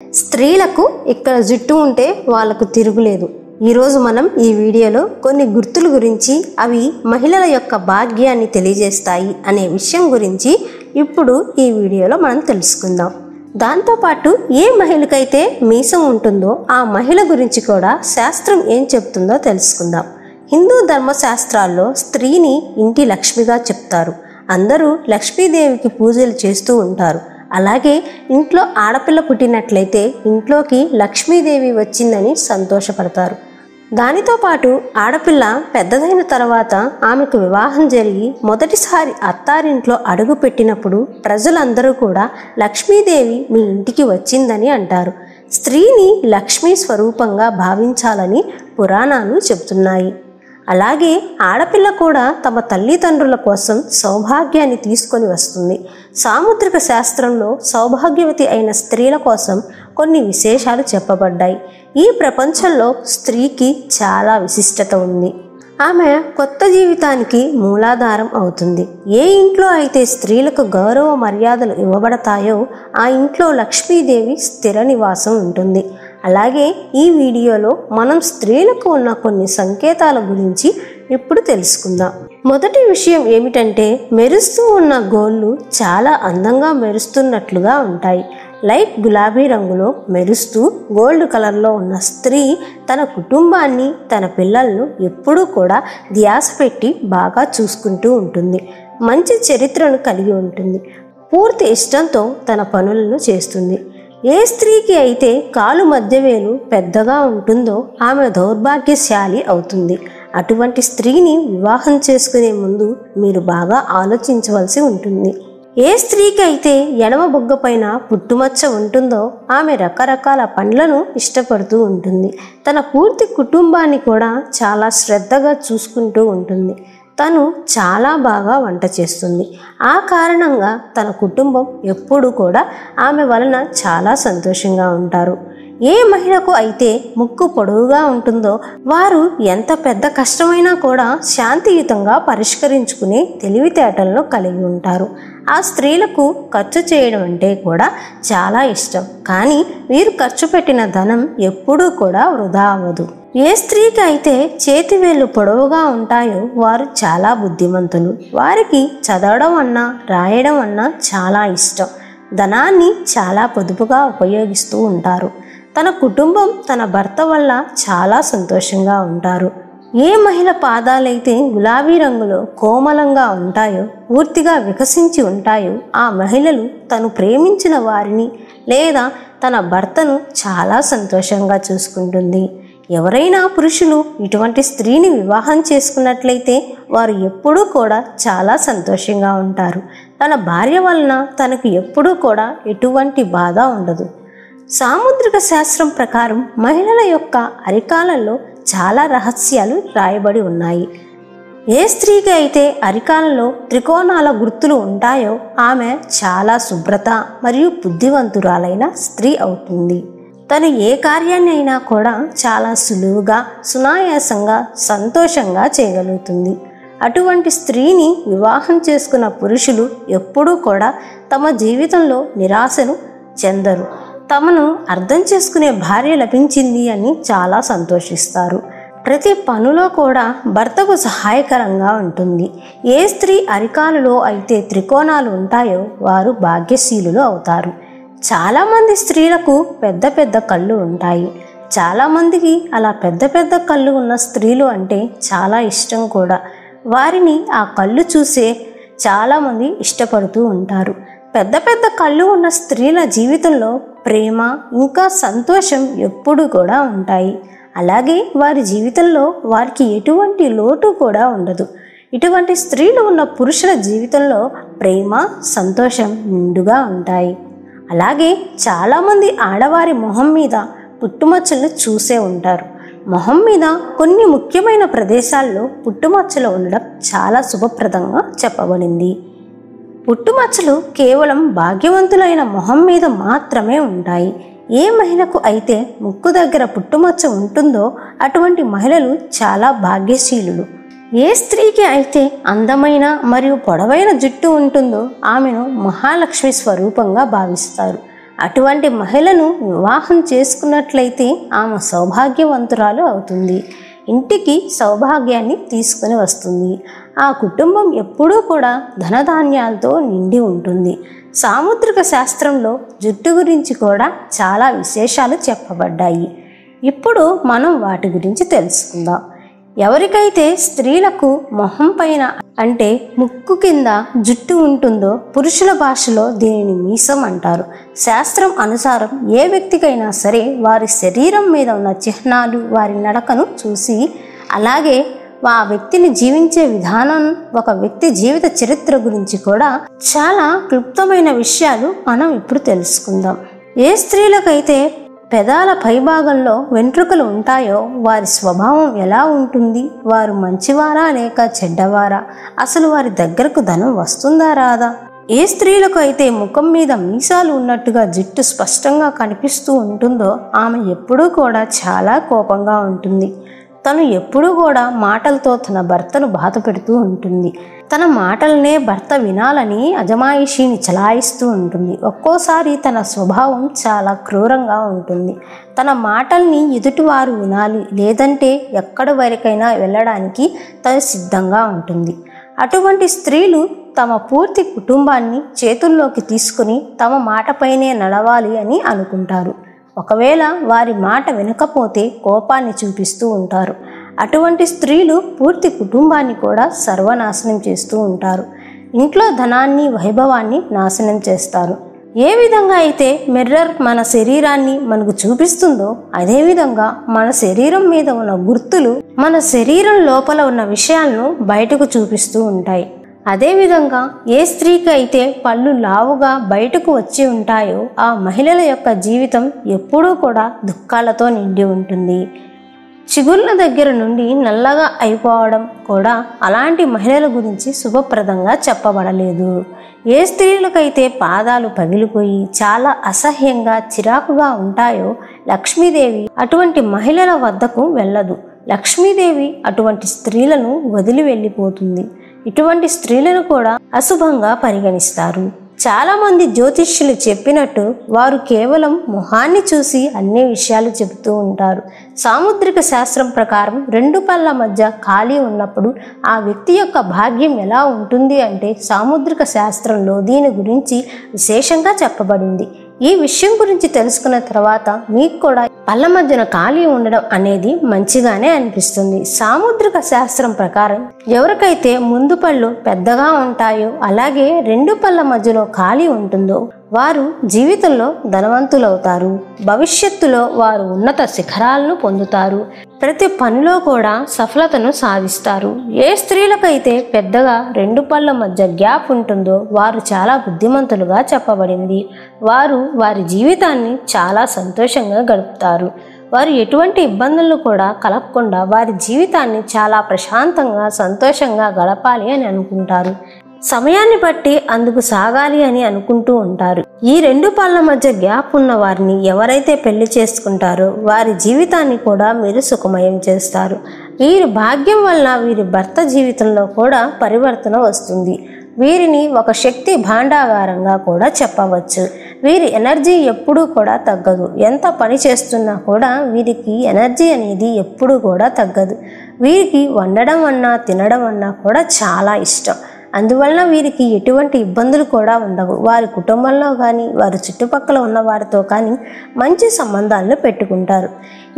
స్త్రీలకు ఇక్కడ జుట్టు ఉంటే వాళ్ళకు తిరుగులేదు. ఈరోజు మనం ఈ వీడియోలో కొన్ని గుర్తుల గురించి, అవి మహిళల యొక్క భాగ్యాన్ని తెలియజేస్తాయి అనే విషయం గురించి ఇప్పుడు ఈ వీడియోలో మనం తెలుసుకుందాం. దాంతోపాటు ఏ మహిళకైతే మీసం ఉంటుందో ఆ మహిళ గురించి కూడా శాస్త్రం ఏం చెప్తుందో తెలుసుకుందాం. హిందూ ధర్మశాస్త్రాల్లో స్త్రీని ఇంటి లక్ష్మిగా చెప్తారు. అందరూ లక్ష్మీదేవికి పూజలు చేస్తూ ఉంటారు. అలాగే ఇంట్లో ఆడపిల్ల పుట్టినట్లయితే ఇంట్లోకి లక్ష్మీదేవి వచ్చిందని సంతోషపడతారు. దానితో పాటు ఆడపిల్ల పెద్దదైన తర్వాత ఆమెకు వివాహం జరిగి మొదటిసారి అత్తారింట్లో అడుగు పెట్టినప్పుడు ప్రజలందరూ కూడా లక్ష్మీదేవి మీ ఇంటికి వచ్చిందని అంటారు. స్త్రీని లక్ష్మీ స్వరూపంగా భావించాలని పురాణాలు చెబుతున్నాయి. అలాగే ఆడపిల్ల కూడా తమ తల్లిదండ్రుల కోసం సౌభాగ్యాన్ని తీసుకొని వస్తుంది. సాముద్రిక శాస్త్రంలో సౌభాగ్యవతి అయిన స్త్రీల కోసం కొన్ని విశేషాలు చెప్పబడ్డాయి. ఈ ప్రపంచంలో స్త్రీకి చాలా విశిష్టత ఉంది. ఆమె కొత్త జీవితానికి మూలాధారం అవుతుంది. ఏ ఇంట్లో అయితే స్త్రీలకు గౌరవ మర్యాదలు ఇవ్వబడతాయో ఆ ఇంట్లో లక్ష్మీదేవి స్థిర నివాసం ఉంటుంది. అలాగే ఈ వీడియోలో మనం స్త్రీలకు ఉన్న కొన్ని సంకేతాల గురించి ఇప్పుడు తెలుసుకుందాం. మొదటి విషయం ఏమిటంటే, మెరుస్తూ ఉన్న గోళ్ళు చాలా అందంగా మెరుస్తున్నట్లుగా ఉంటాయి. లైట్ గులాబీ రంగులో మెరుస్తూ గోల్డ్ కలర్లో ఉన్న స్త్రీ తన కుటుంబాన్ని, తన పిల్లలను ఎప్పుడూ కూడా ధ్యాస పెట్టి బాగా చూసుకుంటూ ఉంటుంది. మంచి చరిత్రను కలిగి ఉంటుంది. పూర్తి ఇష్టంతో తన పనులను చేస్తుంది. ఏ స్త్రీకి అయితే కాలు మధ్యవేలు పెద్దగా ఉంటుందో ఆమె దౌర్భాగ్యశాలి అవుతుంది. అటువంటి స్త్రీని వివాహం చేసుకునే ముందు మీరు బాగా ఆలోచించవలసి ఉంటుంది. ఏ స్త్రీకి అయితే ఎడమ బొగ్గ పైన పుట్టుమచ్చ ఉంటుందో ఆమె రకరకాల పండ్లను ఇష్టపడుతూ ఉంటుంది. తన పూర్తి కుటుంబాన్ని కూడా చాలా శ్రద్ధగా చూసుకుంటూ ఉంటుంది. తను చాలా బాగా వంట చేస్తుంది. ఆ కారణంగా తన కుటుంబం ఎప్పుడూ కూడా ఆమె వలన చాలా సంతోషంగా ఉంటారు. ఏ మహిళకు అయితే ముక్కు పొడవుగా ఉంటుందో వారు ఎంత పెద్ద కష్టమైనా కూడా శాంతియుతంగా పరిష్కరించుకునే తెలివితేటలను కలిగి ఉంటారు. ఆ స్త్రీలకు ఖర్చు చేయడం అంటే కూడా చాలా ఇష్టం. కానీ వీరు ఖర్చు పెట్టిన ధనం ఎప్పుడూ కూడా వృధా అవ్వదు. ఏ స్త్రీకి అయితే చేతివేళ్లు పొడవుగా ఉంటాయో వారు చాలా బుద్ధిమంతులు. వారికి చదవడం అన్నా రాయడం అన్నా చాలా ఇష్టం. ధనాన్ని చాలా పొదుపుగా ఉపయోగిస్తూ ఉంటారు. తన కుటుంబం, తన భర్త వల్ల చాలా సంతోషంగా ఉంటారు. ఏ మహిళ పాదాలైతే గులాబీ రంగులో కోమలంగా ఉంటాయో, పూర్తిగా వికసించి ఉంటాయో ఆ మహిళలు తను ప్రేమించిన వారిని లేదా తన భర్తను చాలా సంతోషంగా చూసుకుంటుంది. ఎవరైనా పురుషులు ఇటువంటి స్త్రీని వివాహం చేసుకున్నట్లయితే వారు ఎప్పుడూ కూడా చాలా సంతోషంగా ఉంటారు. తన భార్య వలన తనకు ఎప్పుడూ కూడా ఎటువంటి బాధ ఉండదు. సాముద్రిక శాస్త్రం ప్రకారం మహిళల యొక్క అరికాలలో చాలా రహస్యాలు రాయబడి ఉన్నాయి. ఏ స్త్రీకి అయితే అరికాలలో త్రికోణాల గుర్తులు ఉంటాయో ఆమె చాలా శుభ్రత మరియు బుద్ధివంతురాలైన స్త్రీ అవుతుంది. తను ఏ కార్యాన్ని అయినా కూడా చాలా సులువుగా, సునాయాసంగా, సంతోషంగా చేయగలుగుతుంది. అటువంటి స్త్రీని వివాహం చేసుకున్న పురుషులు ఎప్పుడూ కూడా తమ జీవితంలో నిరాశను చెందరు. తమను అర్థం చేసుకునే భార్య లభించింది అని చాలా సంతోషిస్తారు. ప్రతి పనిలో కూడా భర్తకు సహాయకరంగా ఉంటుంది. ఏ స్త్రీ అరికాలలో అయితే త్రికోణాలు ఉంటాయో వారు భాగ్యశీలులు అవుతారు. చాలామంది స్త్రీలకు పెద్ద పెద్ద కళ్ళు ఉంటాయి. చాలామందికి అలా పెద్ద పెద్ద కళ్ళు ఉన్న స్త్రీలు అంటే చాలా ఇష్టం కూడా. వారిని ఆ కళ్ళు చూసే చాలామంది ఇష్టపడుతూ ఉంటారు. పెద్ద పెద్ద కళ్ళు ఉన్న స్త్రీల జీవితంలో ప్రేమ ఇంకా సంతోషం ఎప్పుడూ కూడా ఉంటాయి. అలాగే వారి జీవితంలో వారికి ఎటువంటి లోటు కూడా ఉండదు. ఇటువంటి స్త్రీలు ఉన్న పురుషుల జీవితంలో ప్రేమ, సంతోషం నిండుగా ఉంటాయి. అలాగే చాలామంది ఆడవారి మొహం మీద పుట్టుమచ్చలను చూసే ఉంటారు. మొహం మీద కొన్ని ముఖ్యమైన ప్రదేశాల్లో పుట్టుమచ్చలు ఉండడం చాలా శుభప్రదంగా చెప్పబడింది. పుట్టుమచ్చలు కేవలం భాగ్యవంతులైన మొహం మీద మాత్రమే ఉంటాయి. ఏ మహిళకు అయితే ముక్కు దగ్గర పుట్టుమచ్చ ఉంటుందో అటువంటి మహిళలు చాలా భాగ్యశీలులు. ఏ స్త్రీకి అయితే అందమైన మరియు పొడవైన జుట్టు ఉంటుందో ఆమెను మహాలక్ష్మి స్వరూపంగా భావిస్తారు. అటువంటి మహిళను వివాహం చేసుకున్నట్లయితే ఆమె సౌభాగ్యవంతురాలు అవుతుంది, ఇంటికి సౌభాగ్యాన్ని తీసుకుని వస్తుంది. ఆ కుటుంబం ఎప్పుడూ కూడా ధనధాన్యాలతో నిండి ఉంటుంది. సాముద్రిక శాస్త్రంలో జుట్టు గురించి కూడా చాలా విశేషాలు చెప్పబడ్డాయి. ఇప్పుడు మనం వాటి గురించి తెలుసుకుందాం. ఎవరికైతే స్త్రీలకు మొహం పైన అంటే ముక్కు కింద జుట్టు ఉంటుందో పురుషుల భాషలో దీనిని మీసం అంటారు. శాస్త్రం అనుసారం ఏ వ్యక్తికైనా సరే వారి శరీరం మీద ఉన్న చిహ్నాలు, వారి నడకను చూసి, అలాగే ఆ వ్యక్తిని జీవించే విధానం, ఒక వ్యక్తి జీవిత చరిత్ర గురించి కూడా చాలా క్లుప్తమైన విషయాలు మనం ఇప్పుడు తెలుసుకుందాం. ఏ స్త్రీలకైతే పెదాల పైభాగంలో వెంట్రుకలు ఉంటాయో వారి స్వభావం ఎలా ఉంటుంది, వారు మంచివారా లేక చెడ్డవారా, అసలు వారి దగ్గరకు ధనం వస్తుందా రాదా, ఏ స్త్రీలకు అయితే ముఖం మీద మీసాలు ఉన్నట్టుగా జుట్టు స్పష్టంగా కనిపిస్తూ ఉంటుందో ఆమె ఎప్పుడూ కూడా చాలా కోపంగా ఉంటుంది. తను ఎప్పుడూ కూడా మాటలతో తన భర్తను బాధ పెడుతూ ఉంటుంది. తన మాటలనే భర్త వినాలని అజమాయిషీని చలాయిస్తూ ఉంటుంది. ఒక్కోసారి తన స్వభావం చాలా క్రూరంగా ఉంటుంది. తన మాటల్ని ఎదుటివారు వినాలి, లేదంటే ఎక్కడి వరకైనా వెళ్ళడానికి తను సిద్ధంగా ఉంటుంది. అటువంటి స్త్రీలు తమ పూర్తి కుటుంబాన్ని చేతుల్లోకి తీసుకుని తమ మాటపైనే నడవాలి అని అనుకుంటారు. ఒకవేళ వారి మాట వినకపోతే కోపాన్ని చూపిస్తూ ఉంటారు. అటువంటి స్త్రీలు పూర్తి కుటుంబాన్ని కూడా సర్వనాశనం చేస్తూ ఉంటారు. ఇంట్లో ధనాన్ని, వైభవాన్ని నాశనం చేస్తారు. ఏ విధంగా అయితే మిర్రర్ మన శరీరాన్ని మనకు చూపిస్తుందో అదేవిధంగా మన శరీరం మీద ఉన్న గుర్తులు మన శరీరం లోపల ఉన్న విషయాలను బయటకు చూపిస్తూ ఉంటాయి. అదేవిధంగా ఏ స్త్రీకి అయితే పళ్ళు లావుగా బయటకు వచ్చి ఉంటాయో ఆ మహిళల యొక్క జీవితం ఎప్పుడూ కూడా దుఃఖాలతో నిండి ఉంటుంది. చిగుళ్ళ దగ్గర నుండి నల్లగా అయిపోవడం కూడా అలాంటి మహిళల గురించి శుభప్రదంగా చెప్పబడలేదు. ఏ స్త్రీలకైతే పాదాలు పగిలిపోయి చాలా అసహ్యంగా చిరాకుగా ఉంటాయో లక్ష్మీదేవి అటువంటి మహిళల వద్దకు వెళ్ళదు. లక్ష్మీదేవి అటువంటి స్త్రీలను వదిలి వెళ్ళిపోతుంది. ఇటువంటి స్త్రీలను కూడా అశుభంగా పరిగణిస్తారు. చాలా మంది జ్యోతిష్యులు చెప్పినట్టు వారు కేవలం మొహాన్ని చూసి అన్ని విషయాలు చెబుతూ ఉంటారు. సాముద్రిక శాస్త్రం ప్రకారం రెండు పళ్ళ మధ్య ఖాళీ ఉన్నప్పుడు ఆ వ్యక్తి యొక్క భాగ్యం ఎలా ఉంటుంది అంటే సాముద్రిక శాస్త్రంలో దీని గురించి విశేషంగా చెప్పబడింది. ఈ విషయం గురించి తెలుసుకున్న తర్వాత మీకు కూడా పళ్ళ మధ్యన ఖాళీ ఉండడం అనేది మంచిగానే అనిపిస్తుంది. సాముద్రిక శాస్త్రం ప్రకారం ఎవరికైతే ముందు పళ్ళు పెద్దగా ఉంటాయో అలాగే రెండు పళ్ళ మధ్యలో ఖాళీ ఉంటుందో వారు జీవితంలో ధనవంతులవుతారు. భవిష్యత్తులో వారు ఉన్నత శిఖరాలను పొందుతారు. ప్రతి పనిలో కూడా సఫలతను సాధిస్తారు. ఏ స్త్రీలకైతే పెద్దగా రెండు పళ్ళ మధ్య గ్యాప్ ఉంటుందో వారు చాలా బుద్ధిమంతులుగా చెప్పబడింది. వారు వారి జీవితాన్ని చాలా సంతోషంగా గడుపుతారు. వారు ఎటువంటి ఇబ్బందులను కూడా కలగకుండా వారి జీవితాన్ని చాలా ప్రశాంతంగా సంతోషంగా గడపాలి అని అనుకుంటారు. సమయాన్ని బట్టి అందుకు సాగాలి అని అనుకుంటూ ఉంటారు. ఈ రెండు పళ్ళ మధ్య గ్యాప్ ఉన్న వారిని ఎవరైతే పెళ్లి చేసుకుంటారో వారి జీవితాన్ని కూడా మీరు సుఖమయం చేస్తారు. వీరి భాగ్యం వల్ల వీరి భర్త జీవితంలో కూడా పరివర్తన వస్తుంది. వీరిని ఒక శక్తి భాండాగారంగా కూడా చెప్పవచ్చు. వీరి ఎనర్జీ ఎప్పుడూ కూడా తగ్గదు. ఎంత పని చేస్తున్నా కూడా వీరికి ఎనర్జీ అనేది ఎప్పుడూ కూడా తగ్గదు. వీరికి వండడం అన్నా తినడం అన్నా కూడా చాలా ఇష్టం. అందువలన వీరికి ఎటువంటి ఇబ్బందులు కూడా ఉండవు. వారి కుటుంబంలో కానీ వారి చుట్టుపక్కల ఉన్న వారితో కానీ మంచి సంబంధాలను పెట్టుకుంటారు.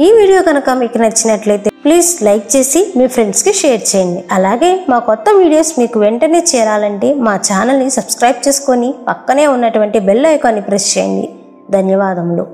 ఈ వీడియో కనుక మీకు నచ్చినట్లయితే ప్లీజ్ లైక్ చేసి మీ ఫ్రెండ్స్కి షేర్ చేయండి. అలాగే మా కొత్త వీడియోస్ మీకు వెంటనే చేరాలంటే మా ఛానల్ని సబ్స్క్రైబ్ చేసుకొని పక్కనే ఉన్నటువంటి బెల్ ఐకాన్ని ప్రెస్ చేయండి. ధన్యవాదములు.